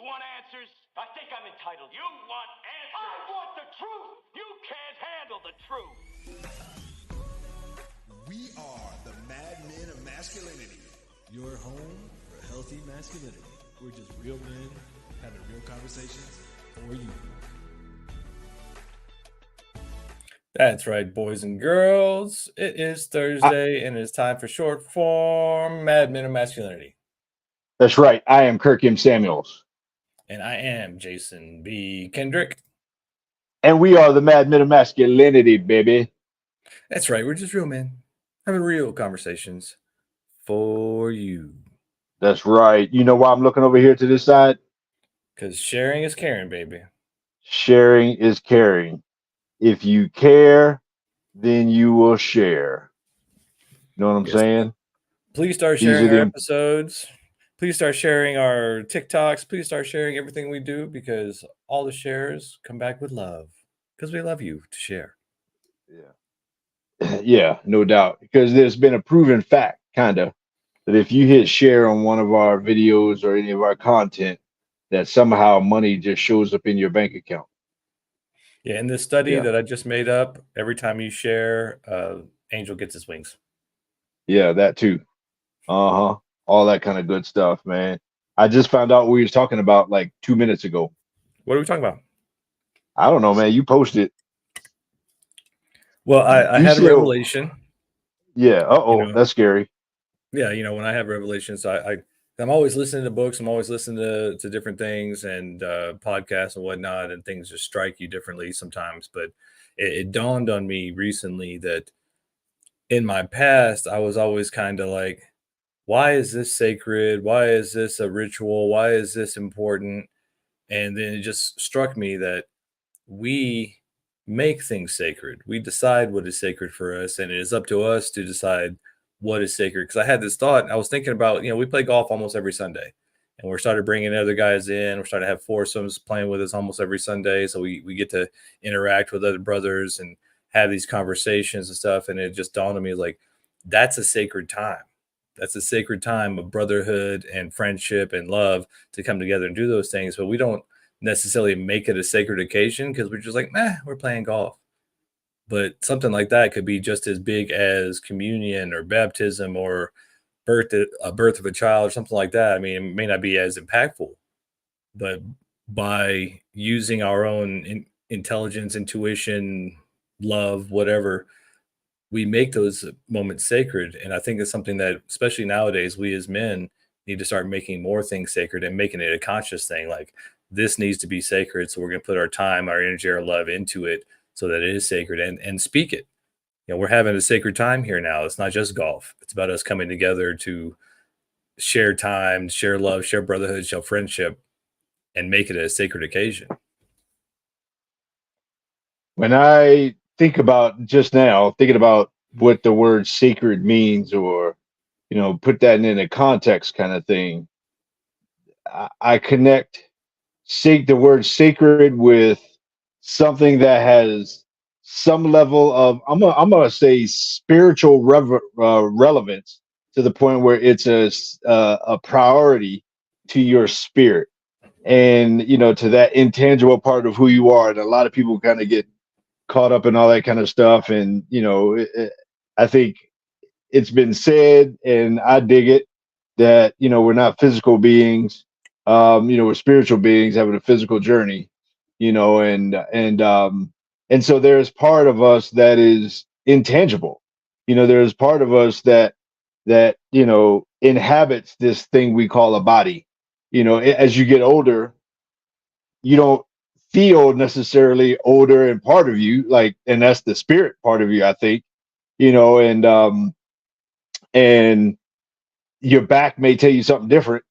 want answers? I think I'm entitled. You want answers? I want the truth. You can't handle the truth. We are the Mad Men of Masculinity. Your home for healthy masculinity. We're just real men having real conversations for you. That's right, boys and girls. It is Thursday, and it's time for short form Mad Men of Masculinity. That's right. I am Kirk M. Samuels. And I am Jason B. Kendrick. And we are the Mad Men of Masculinity, baby. That's right. We're just real men having real conversations for you. That's right. You know why I'm looking over here to this side? Because sharing is caring, baby. Sharing is caring. If you care, then you will share. You know what I'm saying? Please start sharing our episodes. Please start sharing our TikToks. Please start sharing everything we do, because all the shares come back with love, because we love you to share. Yeah. Yeah, no doubt. Because there's been a proven fact, kind of, that if you hit share on one of our videos or any of our content, that somehow money just shows up in your bank account. Yeah, in this study that I just made up, every time you share, Angel gets his wings. Yeah, that too. All that kind of good stuff, man. I just found out what we was talking about like 2 minutes ago. What are we talking about? I don't know, man. You posted. Well, I had a revelation. Yeah. That's scary. Yeah, when I have revelations, I'm always listening to books. I'm always listening to different things and podcasts and whatnot, and things just strike you differently sometimes. But it dawned on me recently that in my past, I was always kind of like, why is this sacred? Why is this a ritual? Why is this important? And then it just struck me that we make things sacred. We decide what is sacred for us, and it is up to us to decide what is sacred. Because I had this thought, I was thinking about, we play golf almost every Sunday, and we're started bringing other guys in. We're starting to have foursomes playing with us almost every Sunday. So we get to interact with other brothers and have these conversations and stuff. And it just dawned on me, like, that's a sacred time. That's a sacred time of brotherhood and friendship and love to come together and do those things. But we don't necessarily make it a sacred occasion because we're just like, we're playing golf. But something like that could be just as big as communion or baptism or birth of a child or something like that. I mean, it may not be as impactful, but by using our own intelligence, intuition, love, whatever, we make those moments sacred. And I think it's something that, especially nowadays, we as men need to start making more things sacred and making it a conscious thing. Like, this needs to be sacred. So we're going to put our time, our energy, our love into it so that it is sacred and speak it. We're having a sacred time here now. It's not just golf. It's about us coming together to share time, share love, share brotherhood, share friendship, and make it a sacred occasion. When I think about just now, thinking about what the word sacred means, or, put that in a context kind of thing, I connect the word sacred with something that has some level of, I'm gonna say, spiritual relevance, to the point where it's a priority to your spirit, and to that intangible part of who you are. And a lot of people kind of get caught up in all that kind of stuff, and I think it's been said, and I dig it, that we're not physical beings. We're spiritual beings having a physical journey, and so there's part of us that is intangible. There's part of us that inhabits this thing we call a body. As you get older, you don't feel necessarily older, and part of you, and that's the spirit part of you, I think, and your back may tell you something different.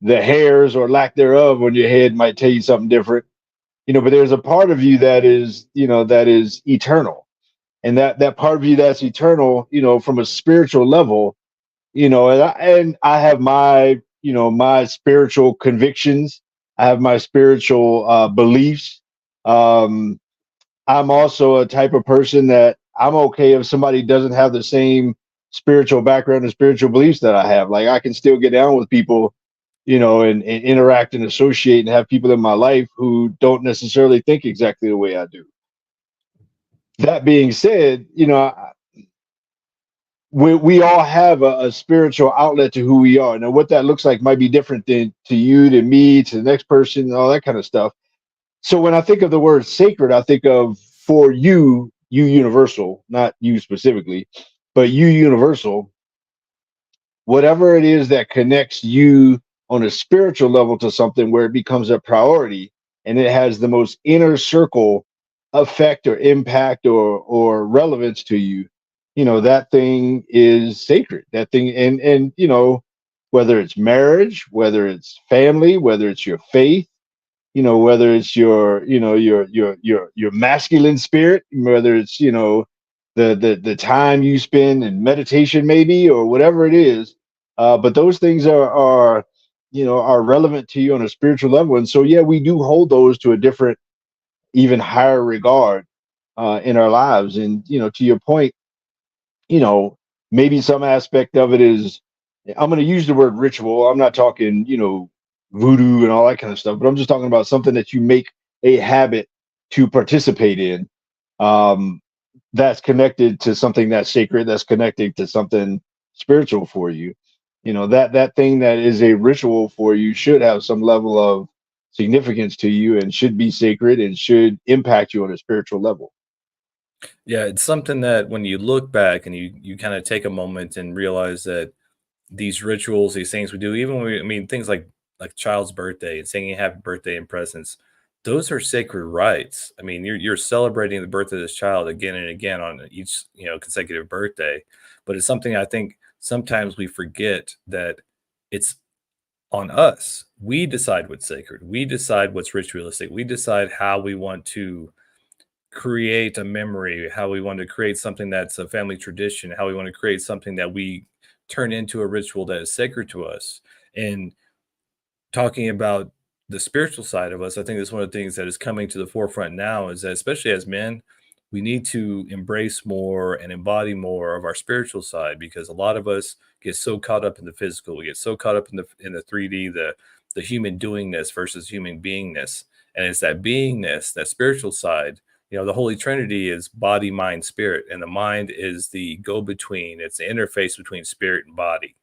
The hairs or lack thereof on your head might tell you something different, but there's a part of you that is eternal. And that part of you that's eternal, from a spiritual level, and I have my, my spiritual convictions. I have my spiritual beliefs. I'm also a type of person that I'm okay if somebody doesn't have the same spiritual background and spiritual beliefs that I have. Like, I can still get down with people and interact and associate and have people in my life who don't necessarily think exactly the way I do. That being said, we all have a spiritual outlet to who we are. Now, what that looks like might be different to you, to me, to the next person, and all that kind of stuff. So when I think of the word sacred, I think of for you universal, not you specifically, but you universal, whatever it is that connects you on a spiritual level to something where it becomes a priority and it has the most inner circle effect or impact or relevance to you, that thing is sacred. That thing, and whether it's marriage, whether it's family, whether it's your faith, whether it's your masculine spirit, whether it's the time you spend in meditation, maybe, or whatever it is. But those things are relevant to you on a spiritual level, and so yeah, we do hold those to a different, even higher regard in our lives. And to your point, maybe some aspect of it is, I'm going to use the word ritual. I'm not talking voodoo and all that kind of stuff, but I'm just talking about something that you make a habit to participate in, that's connected to something that's sacred, that's connected to something spiritual for you. That thing that is a ritual for you should have some level of significance to you and should be sacred and should impact you on a spiritual level. Yeah, it's something that when you look back and you kind of take a moment and realize that these rituals, these things we do, even when I mean things like child's birthday and singing happy birthday and presents, those are sacred rites. I mean, you're celebrating the birth of this child again and again on each consecutive birthday, but it's something I think sometimes we forget that it's on us. We decide what's sacred. We decide what's ritualistic. We decide how we want to create a memory, how we want to create something that's a family tradition, how we want to create something that we turn into a ritual that is sacred to us. And talking about the spiritual side of us, I think that's one of the things that is coming to the forefront now is that, especially as men, we need to embrace more and embody more of our spiritual side, because a lot of us get so caught up in the physical. We get so caught up in the 3D, the human doingness versus human beingness. And it's that beingness, that spiritual side. The Holy Trinity is body, mind, spirit, and the mind is the go-between. It's the interface between spirit and body.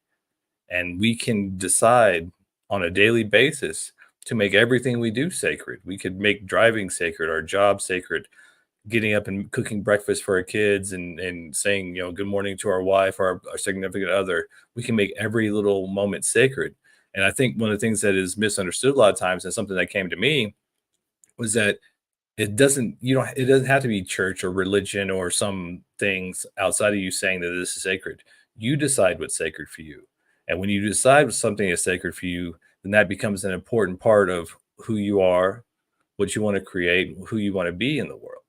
And we can decide on a daily basis to make everything we do sacred. We could make driving sacred, our job sacred, getting up and cooking breakfast for our kids and saying, good morning to our wife or our significant other. We can make every little moment sacred. And I think one of the things that is misunderstood a lot of times, and something that came to me, was that it doesn't have to be church or religion or some things outside of you saying that this is sacred. You decide what's sacred for you. And when you decide something is sacred for you, then that becomes an important part of who you are, what you want to create, who you want to be in the world.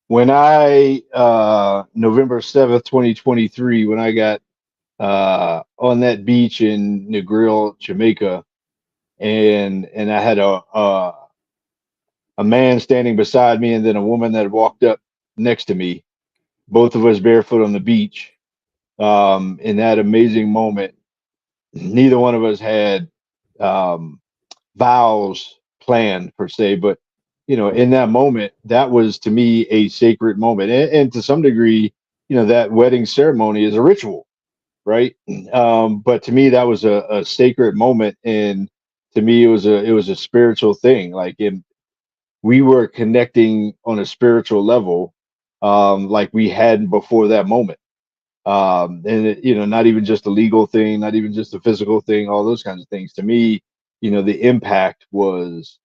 When I, November 7th, 2023, when I got on that beach in Negril, Jamaica, and I had a man standing beside me and then a woman that walked up next to me, both of us barefoot on the beach. In that amazing moment, neither one of us had vows planned per se, but in that moment, that was to me a sacred moment, and to some degree, that wedding ceremony is a ritual, right? But to me, that was a sacred moment, and to me, it was a spiritual thing. Like we were connecting on a spiritual level, like we hadn't before that moment. And not even just a legal thing, not even just a physical thing, all those kinds of things. To me, the impact was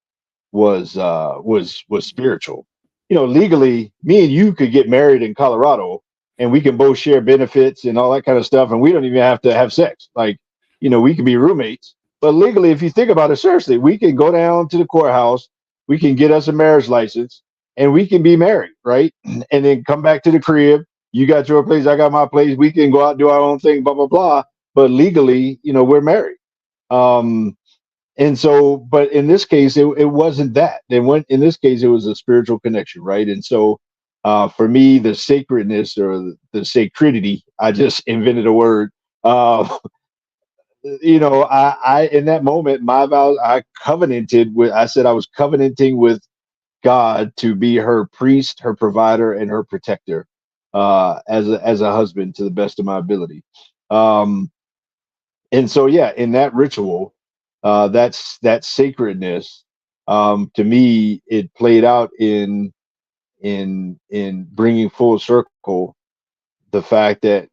spiritual. Legally, me and you could get married in Colorado and we can both share benefits and all that kind of stuff, and we don't even have to have sex. Like, we can be roommates. But legally, if you think about it seriously, we can go down to the courthouse, we can get us a marriage license, and we can be married, right? And then come back to the crib. You got your place, I got my place. We can go out, do our own thing, blah, blah, blah. But legally, we're married. And so, but in this case, it wasn't that. In this case, it was a spiritual connection, right? And so, for me, the sacredness or the sacredity, I just invented a word. I in that moment, my vows, I said I was covenanting with God to be her priest, her provider, and her protector, as a husband to the best of my ability. Um, and so, yeah, in that ritual, that's that sacredness. To me, it played out in bringing full circle the fact that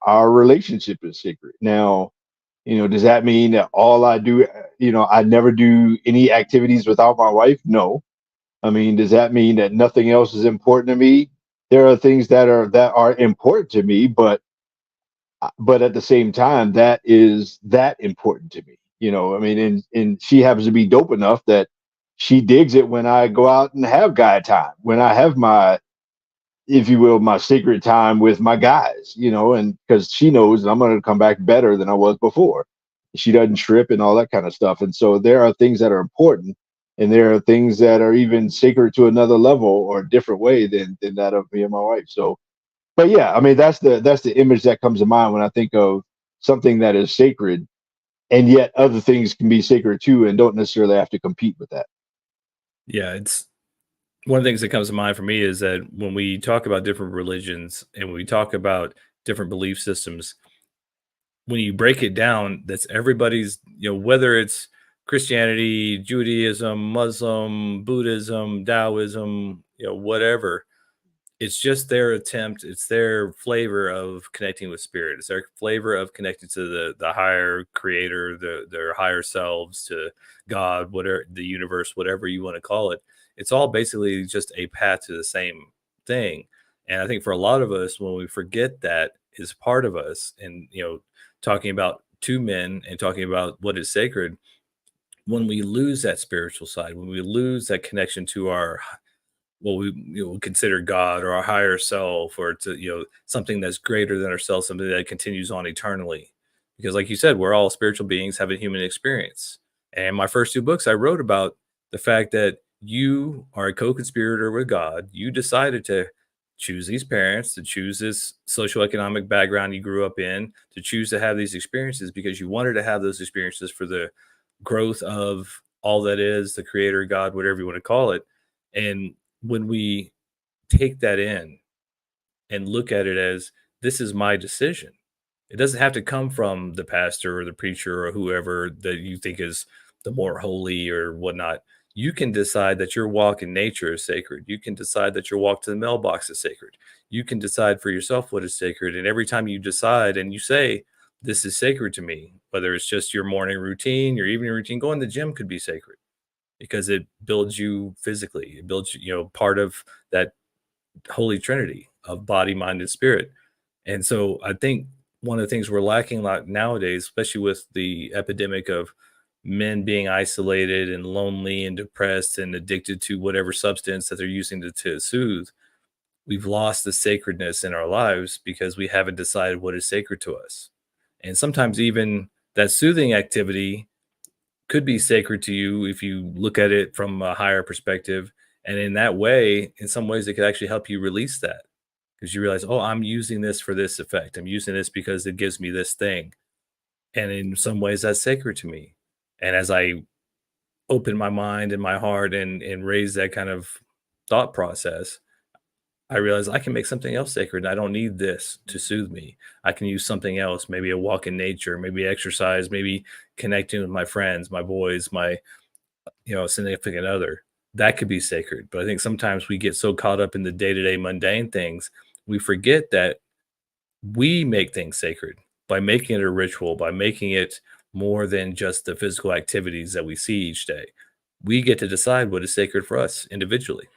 our relationship is sacred. Now, does that mean that all I do, I never do any activities without my wife? No. I mean, does that mean that nothing else is important to me? There are things that are important to me, but at the same time, that is that important to me. I mean, and she happens to be dope enough that she digs it when I go out and have guy time, when I have my, if you will, my secret time with my guys, and because she knows that I'm going to come back better than I was before. She doesn't trip and all that kind of stuff. And so there are things that are important, and there are things that are even sacred to another level or a different way than that of me and my wife. So, but yeah, I mean, that's the image that comes to mind when I think of something that is sacred, and yet other things can be sacred too, and don't necessarily have to compete with that. Yeah, it's one of the things that comes to mind for me is that when we talk about different religions and when we talk about different belief systems, when you break it down, that's everybody's, whether it's Christianity, Judaism, Muslim, Buddhism, Taoism, whatever, it's just their attempt, it's their flavor of connecting with spirit. It's their flavor of connecting to the higher creator, their higher selves, to God, whatever, the universe, whatever you want to call it. It's all basically just a path to the same thing. And I think for a lot of us, when we forget that is part of us, and talking about two men and talking about what is sacred, when we lose that spiritual side, when we lose that connection to our, what we consider God or our higher self, or to something that's greater than ourselves, something that continues on eternally. Because, like you said, we're all spiritual beings having human experience. And my first two books, I wrote about the fact that you are a co-conspirator with God. You decided to choose these parents, to choose this socioeconomic background you grew up in, to choose to have these experiences because you wanted to have those experiences for the growth of all that is the creator, God, whatever you want to call it. And when we take that in and look at it as, this is my decision, it doesn't have to come from the pastor or the preacher or whoever that you think is the more holy or whatnot. You can decide that your walk in nature is sacred. You can decide that your walk to the mailbox is sacred. You can decide for yourself what is sacred. And every time you decide and you say, this is sacred to me, whether it's just your morning routine, your evening routine, going to the gym could be sacred because it builds you physically. It builds you, part of that holy trinity of body, mind, and spirit. And so I think one of the things we're lacking a lot nowadays, especially with the epidemic of men being isolated and lonely and depressed and addicted to whatever substance that they're using to soothe, we've lost the sacredness in our lives because we haven't decided what is sacred to us. And sometimes even that soothing activity could be sacred to you if you look at it from a higher perspective. And in that way, in some ways, it could actually help you release that because you realize, oh, I'm using this for this effect. I'm using this because it gives me this thing. And in some ways, that's sacred to me. And as I open my mind and my heart and raise that kind of thought process, I realize I can make something else sacred. I don't need this to soothe me. I can use something else, maybe a walk in nature, maybe exercise, maybe connecting with my friends, my boys, my significant other. That could be sacred. But I think sometimes we get so caught up in the day-to-day mundane things, we forget that we make things sacred by making it a ritual, by making it more than just the physical activities that we see each day. We get to decide what is sacred for us individually.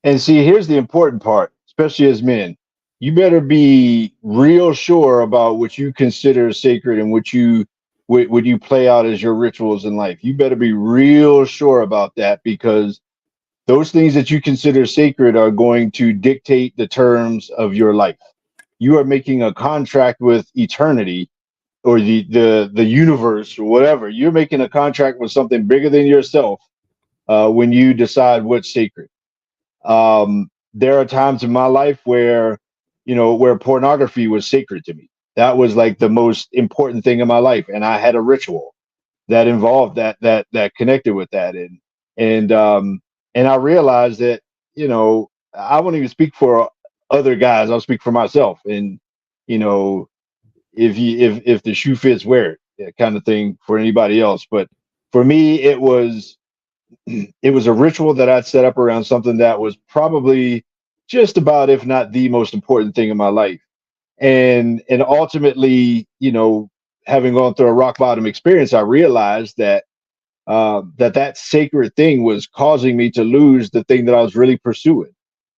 And see, here's the important part, especially as men. You better be real sure about what you consider sacred and what you play out as your rituals in life. You better be real sure about that because those things that you consider sacred are going to dictate the terms of your life. You are making a contract with eternity or the universe or whatever. You're making a contract with something bigger than yourself when you decide what's sacred. There are times in my life where pornography was sacred to me. That was like the most important thing in my life, and I had a ritual that involved that connected with that, and I realized that, you know, I won't even speak for other guys. I'll speak for myself, and you know, if the shoe fits, wear it, that kind of thing for anybody else. But for me, it was a ritual that I'd set up around something that was probably just about, if not the most important thing in my life. And ultimately, you know, having gone through a rock bottom experience, I realized that that sacred thing was causing me to lose the thing that I was really pursuing.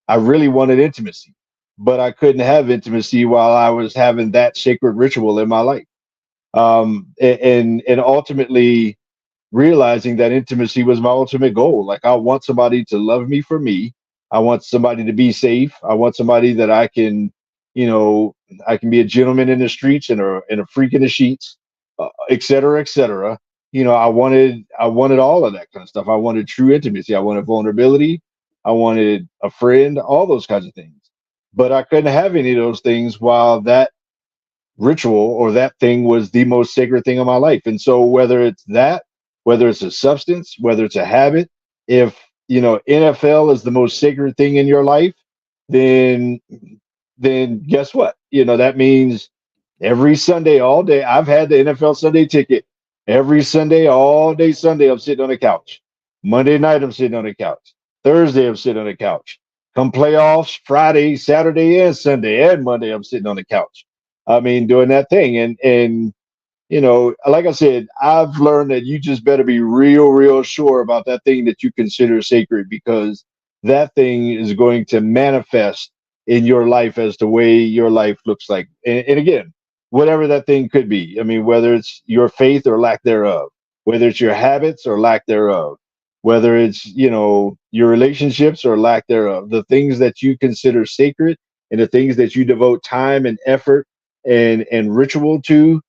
I really wanted intimacy, but I couldn't have intimacy while I was having that sacred ritual in my life. And ultimately realizing that intimacy was my ultimate goal. Like, I want somebody to love me for me. I want somebody to be safe. I want somebody that I can, you know, I can be a gentleman in the streets and a freak in the sheets, et cetera, et cetera. You know, I wanted all of that kind of stuff. I wanted true intimacy. I wanted vulnerability. I wanted a friend, all those kinds of things. But I couldn't have any of those things while that ritual or that thing was the most sacred thing in my life. And so whether it's that, whether it's a substance, whether it's a habit, if you know NFL is the most sacred thing in your life, then guess what? You know, that means every Sunday, all day, I've had the NFL Sunday ticket. Every Sunday, all day Sunday, I'm sitting on the couch. Monday night, I'm sitting on the couch. Thursday, I'm sitting on the couch. Come playoffs, Friday, Saturday, and Sunday, and Monday, I'm sitting on the couch. I mean, doing that thing. And you know, like I said, I've learned that you just better be real, real sure about that thing that you consider sacred, because that thing is going to manifest in your life as the way your life looks like. And again, whatever that thing could be. I mean, whether it's your faith or lack thereof, whether it's your habits or lack thereof, whether it's, you know, your relationships or lack thereof, the things that you consider sacred and the things that you devote time and effort and ritual to,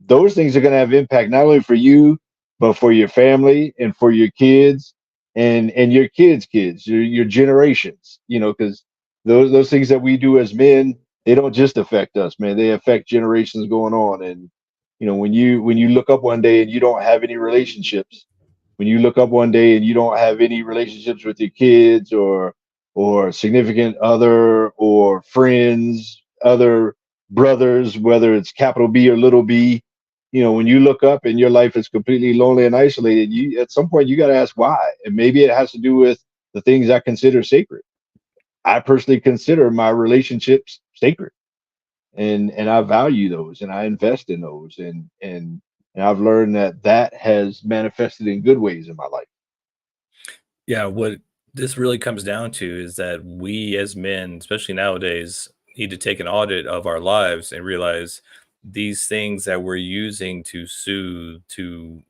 those things are going to have impact not only for you, but for your family and for your kids and your kids, your generations, you know, because those things that we do as men, they don't just affect us, man. They affect generations going on. And you know, when you look up one day and you don't have any relationships, when you look up one day and you don't have any relationships with your kids or significant other or friends, other brothers, whether it's capital B or little b, you know, when you look up and your life is completely lonely and isolated, you at some point you got to ask why. And maybe it has to do with the things I consider sacred. I personally consider my relationships sacred, and I value those and I invest in those, and I've learned that that has manifested in good ways in my life. Yeah, what this really comes down to is that we as men, especially nowadays, need to take an audit of our lives and realize these things that we're using to soothe, to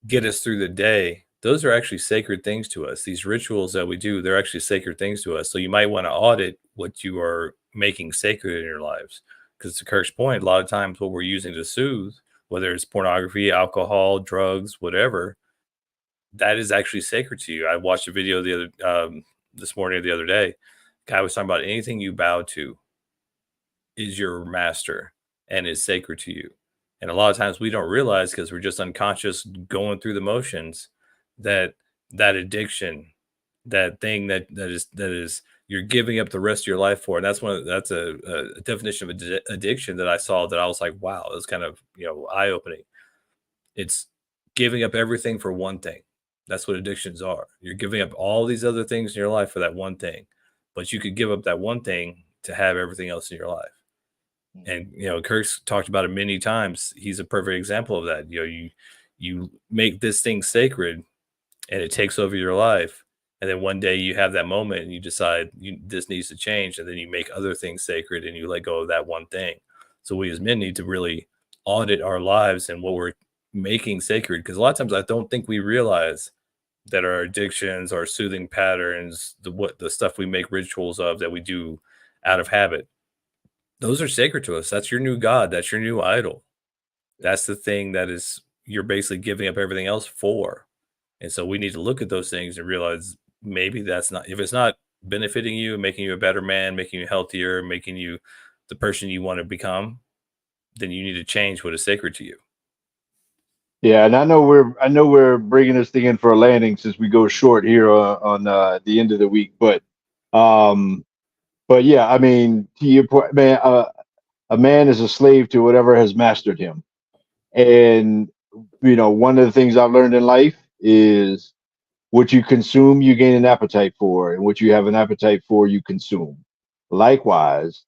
get us through the day, those are actually sacred things to us. These rituals that we do, they're actually sacred things to us. So you might want to audit what you are making sacred in your lives. Because to Kirk's point, a lot of times what we're using to soothe, whether it's pornography, alcohol, drugs, whatever, that is actually sacred to you. I watched a video the other this morning or the other day. Guy was talking about anything you bow to is your master and is sacred to you. And a lot of times we don't realize because we're just unconscious going through the motions that that addiction, that thing that is you're giving up the rest of your life for. And that's a definition of addiction that I saw that I was like, wow, it was kind of, you know, eye opening. It's giving up everything for one thing. That's what addictions are. You're giving up all these other things in your life for that one thing, but you could give up that one thing to have everything else in your life. And you know, Kirk's talked about it many times. He's a perfect example of that. You know, you make this thing sacred, and it takes over your life. And then one day you have that moment, and you decide this needs to change, and then you make other things sacred, and you let go of that one thing. So we as men need to really audit our lives and what we're making sacred, because a lot of times I don't think we realize that our addictions, our soothing patterns, the stuff we make rituals of that we do out of habit, those are sacred to us. That's your new God. That's your new idol. That's the thing that is you're basically giving up everything else for. And so we need to look at those things and realize maybe that's not, if it's not benefiting you, making you a better man, making you healthier, making you the person you want to become, then you need to change what is sacred to you. Yeah, and I know we're bringing this thing in for a landing since we go short here on the end of the week, um, but yeah, I mean, to your point, man, a man is a slave to whatever has mastered him, and one of the things I've learned in life is what you consume, you gain an appetite for, and what you have an appetite for, you consume. Likewise,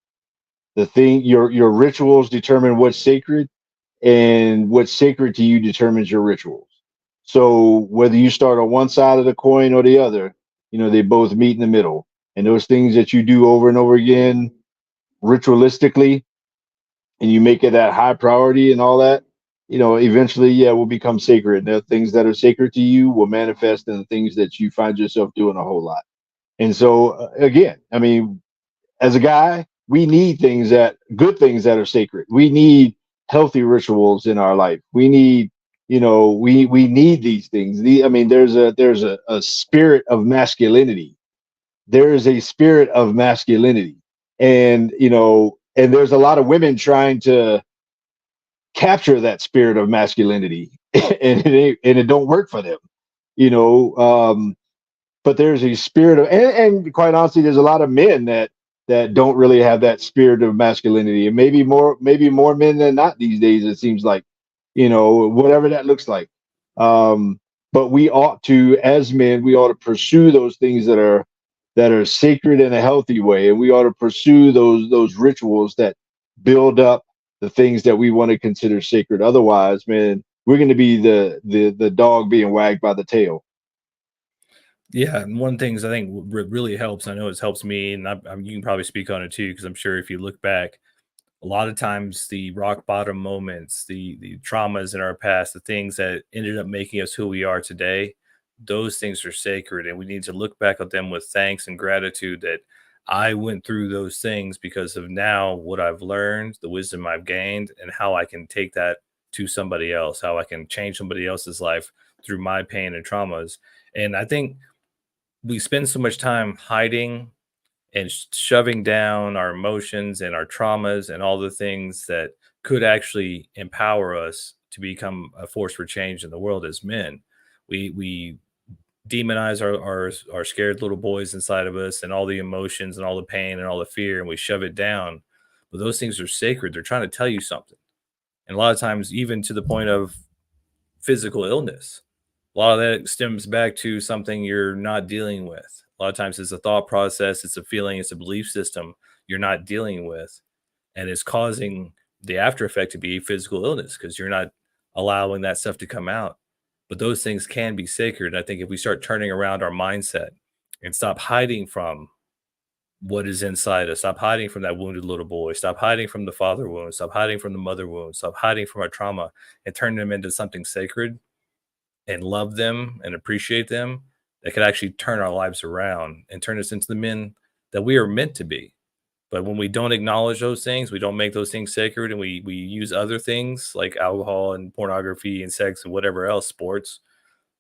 your rituals determine what's sacred, and what's sacred to you determines your rituals. So whether you start on one side of the coin or the other, they both meet in the middle. And those things that you do over and over again ritualistically, and you make it that high priority and all that, eventually, yeah, will become sacred. The things that are sacred to you will manifest in the things that you find yourself doing a whole lot. And so, again, I mean, as a guy, we need good things that are sacred. We need healthy rituals in our life. We need, we need these things. I mean, there's a spirit of masculinity. There is a spirit of masculinity, and and there's a lot of women trying to capture that spirit of masculinity, and it don't work for them, but there's a spirit of, and quite honestly, there's a lot of men that don't really have that spirit of masculinity, and maybe more men than not these days. It seems like, whatever that looks like. But we ought to, as men, we ought to pursue those things that are sacred in a healthy way, and we ought to pursue those rituals that build up the things that we want to consider sacred. Otherwise, man, we're going to be the dog being wagged by the tail. Yeah, and one of the things I think really helps, I know it's helps me, and you can probably speak on it too, because I'm sure if you look back, a lot of times the rock bottom moments, the traumas in our past, the things that ended up making us who we are today, those things are sacred, and we need to look back at them with thanks and gratitude that I went through those things because of now what I've learned, the wisdom I've gained, and how I can take that to somebody else, how I can change somebody else's life through my pain and traumas. And I think we spend so much time hiding and shoving down our emotions and our traumas and all the things that could actually empower us to become a force for change in the world as men. We demonize our scared little boys inside of us and all the emotions and all the pain and all the fear, and we shove it down. But those things are sacred. They're trying to tell you something. And a lot of times, even to the point of physical illness, a lot of that stems back to something you're not dealing with. A lot of times it's a thought process, it's a feeling, it's a belief system you're not dealing with. And it's causing the after effect to be physical illness because you're not allowing that stuff to come out. But those things can be sacred. I think if we start turning around our mindset and stop hiding from what is inside us, stop hiding from that wounded little boy, stop hiding from the father wound, stop hiding from the mother wound, stop hiding from our trauma, and turn them into something sacred and love them and appreciate them, that could actually turn our lives around and turn us into the men that we are meant to be. But when we don't acknowledge those things, we don't make those things sacred, and we use other things like alcohol and pornography and sex and whatever else, sports,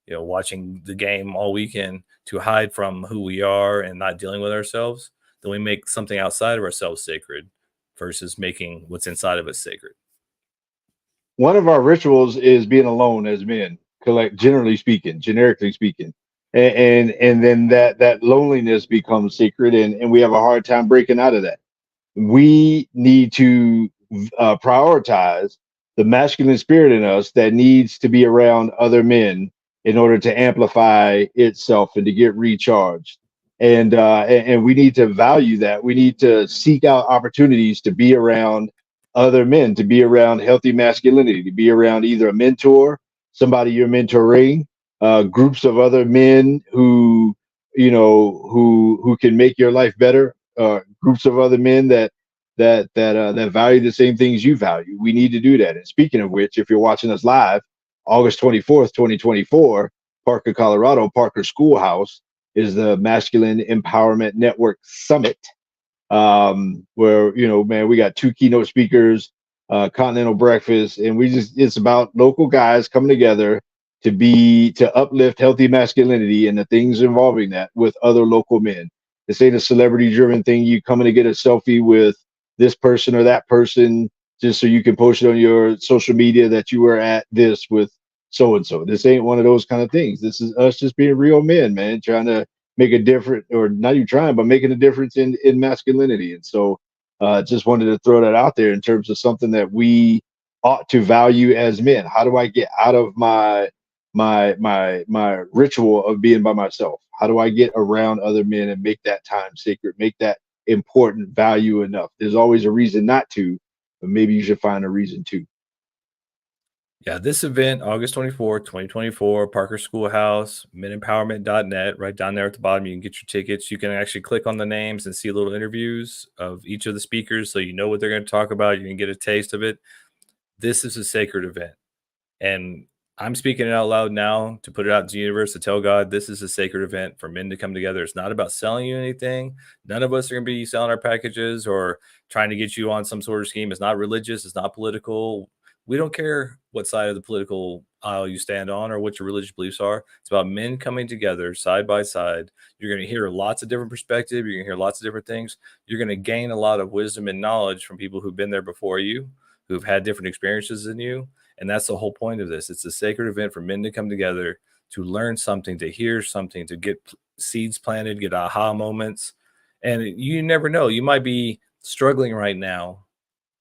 watching the game all weekend to hide from who we are and not dealing with ourselves, then we make something outside of ourselves sacred versus making what's inside of us sacred. One of our rituals is being alone as men, generically speaking. And then that loneliness becomes sacred, and we have a hard time breaking out of that. We need to prioritize the masculine spirit in us that needs to be around other men in order to amplify itself and to get recharged. And we need to value that. We need to seek out opportunities to be around other men, to be around healthy masculinity, to be around either a mentor, somebody you're mentoring, groups of other men who can make your life better, groups of other men that value the same things you value. We need to do that. And speaking of which, if you're watching us live, August 24th, 2024, Parker, Colorado, Parker Schoolhouse is the Masculine Empowerment Network Summit, where, man, we got 2 keynote speakers, continental breakfast, and it's about local guys coming together to uplift healthy masculinity and the things involving that with other local men. This ain't a celebrity driven thing. You coming to get a selfie with this person or that person just so you can post it on your social media that you were at this with so and so. This ain't one of those kind of things. This is us just being real men, man, trying to make a difference, or not even trying, but making a difference in masculinity. And so just wanted to throw that out there in terms of something that we ought to value as men. How do I get out of my ritual of being by myself? How do I get around other men and make that time sacred, make that important, value enough? There's always a reason not to, but maybe you should find a reason to. Yeah, this event, August 24th, 2024, Parker Schoolhouse, menempowerment.net, right down there at the bottom. You can get your tickets. You can actually click on the names and see little interviews of each of the speakers so you know what they're going to talk about. You can get a taste of it. This is a sacred event. And I'm speaking it out loud now to put it out into the universe, to tell God this is a sacred event for men to come together. It's not about selling you anything. None of us are going to be selling our packages or trying to get you on some sort of scheme. It's not religious. It's not political. We don't care what side of the political aisle you stand on or what your religious beliefs are. It's about men coming together side by side. You're going to hear lots of different perspectives. You're going to hear lots of different things. You're going to gain a lot of wisdom and knowledge from people who've been there before you, who've had different experiences than you. And that's the whole point of this. It's a sacred event for men to come together, to learn something, to hear something, to get seeds planted, get aha moments. And you never know. You might be struggling right now.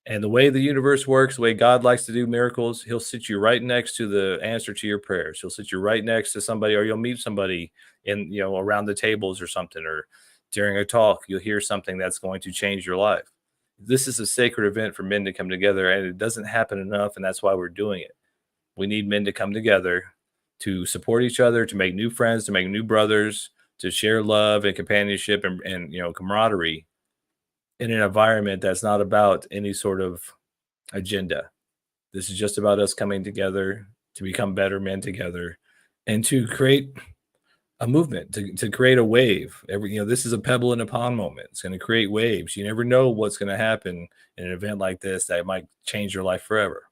And the way the universe works, the way God likes to do miracles, he'll sit you right next to the answer to your prayers. He'll sit you right next to somebody, or you'll meet somebody in, around the tables or something, or during a talk, you'll hear something that's going to change your life. This is a sacred event for men to come together, and it doesn't happen enough, and that's why we're doing it. We need men to come together to support each other, to make new friends, to make new brothers, to share love and companionship and camaraderie in an environment that's not about any sort of agenda. This is just about us coming together to become better men together and to create a movement, to create a wave. This is a pebble in a pond moment. It's going to create waves. You never know what's going to happen in an event like this that might change your life forever.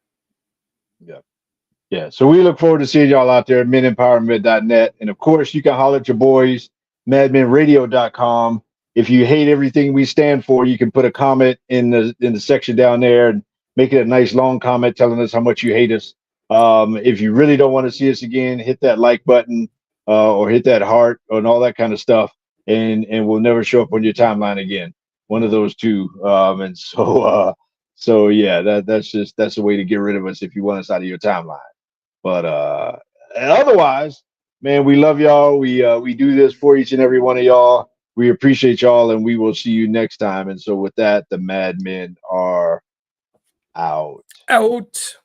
Yeah. So we look forward to seeing y'all out there at menempowerment.net. And of course, you can holler at your boys, madmenradio.com. If you hate everything we stand for, you can put a comment in the section down there and make it a nice long comment telling us how much you hate us. If you really don't want to see us again, hit that like button or hit that heart and all that kind of stuff, and we'll never show up on your timeline again. One of those two. So yeah, that's a way to get rid of us if you want us out of your timeline. But otherwise, man, we love y'all. We do this for each and every one of y'all. We appreciate y'all, and we will see you next time. And so with that, the Mad Men are out. Out.